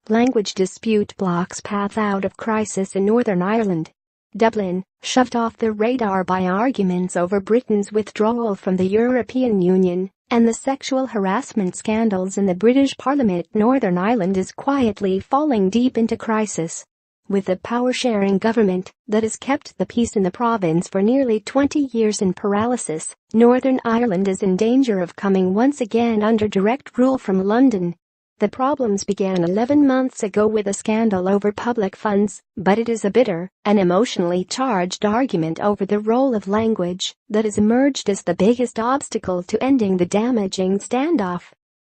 Language dispute blocks path out of crisis in Northern Ireland. Dublin, shoved off the radar by arguments over Britain's withdrawal from the European Union and the sexual harassment scandals in the British Parliament. Northern Ireland is quietly falling deep into crisis. With a power-sharing government that has kept the peace in the province for nearly 20 years in paralysis, Northern Ireland is in danger of coming once again under direct rule from London. The problems began 11 months ago with a scandal over public funds, but it is a bitter and emotionally charged argument over the role of language that has emerged as the biggest obstacle to ending the damaging standoff.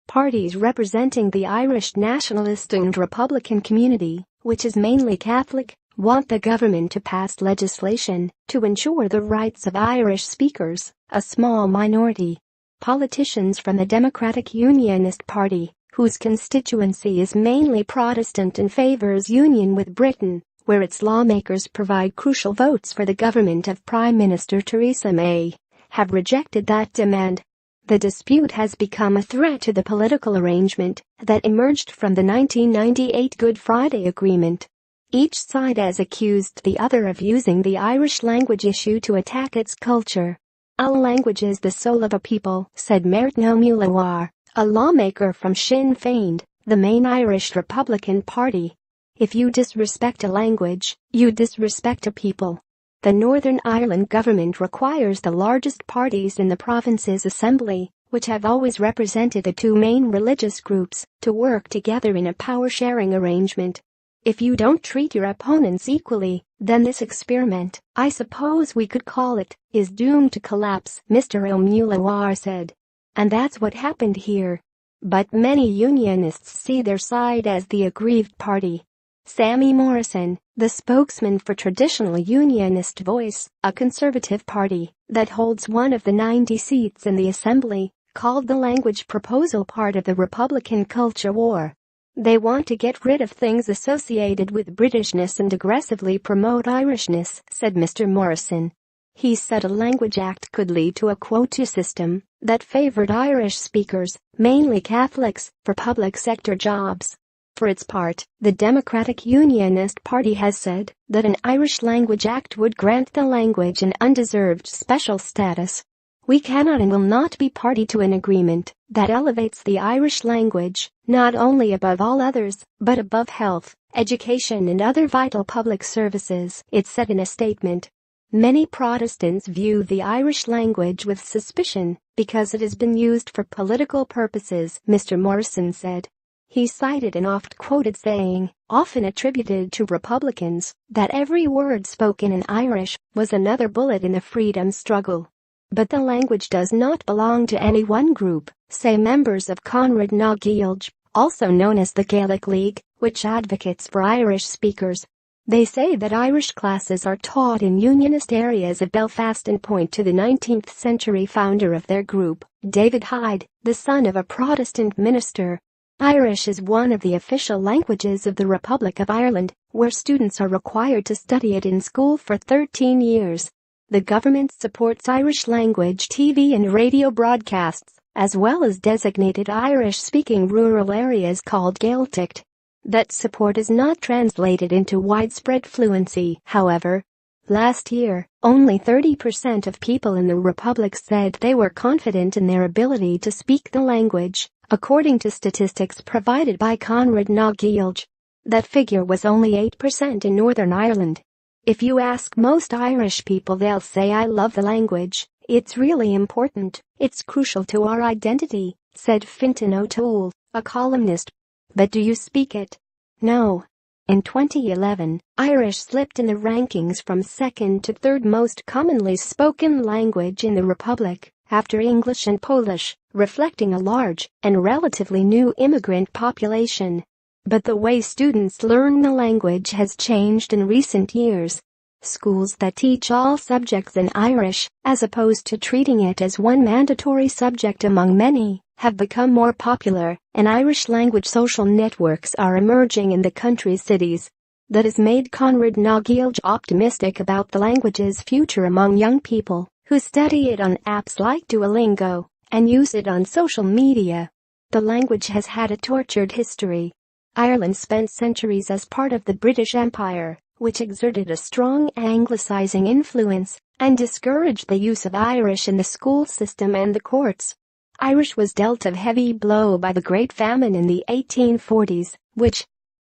Parties representing the Irish nationalist and Republican community, which is mainly Catholic, want the government to pass legislation to ensure the rights of Irish speakers, a small minority. Politicians from the Democratic Unionist Party, whose constituency is mainly Protestant and favors union with Britain, where its lawmakers provide crucial votes for the government of Prime Minister Theresa May, have rejected that demand. The dispute has become a threat to the political arrangement that emerged from the 1998 Good Friday Agreement. Each side has accused the other of using the Irish language issue to attack its culture. "Our language is the soul of a people," said Martin O'Mullawar, a lawmaker from Sinn Féin, the main Irish Republican Party. "If you disrespect a language, you disrespect a people." The Northern Ireland government requires the largest parties in the province's assembly, which have always represented the two main religious groups, to work together in a power-sharing arrangement. "If you don't treat your opponents equally, then this experiment, I suppose we could call it, is doomed to collapse," Mr. O'Mullawar said. And that's what happened here. But many unionists see their side as the aggrieved party. Sammy Morrison, the spokesman for Traditional Unionist Voice, a conservative party that holds one of the 90 seats in the assembly, called the language proposal part of the Republican culture war. "They want to get rid of things associated with Britishness and aggressively promote Irishness," said Mr. Morrison. He said a language act could lead to a quota system that favored Irish speakers, mainly Catholics, for public sector jobs. For its part, the Democratic Unionist Party has said that an Irish Language Act would grant the language an undeserved special status. "We cannot and will not be party to an agreement that elevates the Irish language, not only above all others, but above health, education and other vital public services," it said in a statement. Many Protestants view the Irish language with suspicion because it has been used for political purposes, Mr. Morrison said. He cited an oft-quoted saying, often attributed to Republicans, that every word spoken in Irish was another bullet in the freedom struggle. But the language does not belong to any one group, say members of Conrad na Gaelge, also known as the Gaelic League, which advocates for Irish speakers. They say that Irish classes are taught in unionist areas of Belfast and point to the 19th century founder of their group, David Hyde, the son of a Protestant minister. Irish is one of the official languages of the Republic of Ireland, where students are required to study it in school for 13 years. The government supports Irish language TV and radio broadcasts, as well as designated Irish-speaking rural areas called Gaeltacht. That support is not translated into widespread fluency, however. Last year, only 30% of people in the Republic said they were confident in their ability to speak the language, according to statistics provided by Conrad na Gaelge. That figure was only 8% in Northern Ireland. If you ask most Irish people, they'll say, "I love the language. It's really important. It's crucial to our identity," said Fintan O'Toole, a columnist. But do you speak it? No. In 2011, Irish slipped in the rankings from second to third most commonly spoken language in the Republic, after English and Polish, reflecting a large and relatively new immigrant population. But the way students learn the language has changed in recent years. Schools that teach all subjects in Irish, as opposed to treating it as one mandatory subject among many, have become more popular, and Irish language social networks are emerging in the country's cities. That has made Conrad na Gaelge optimistic about the language's future among young people who study it on apps like Duolingo and use it on social media. The language has had a tortured history. Ireland spent centuries as part of the British Empire, which exerted a strong Anglicising influence and discouraged the use of Irish in the school system and the courts. Irish was dealt a heavy blow by the Great Famine in the 1840s, which,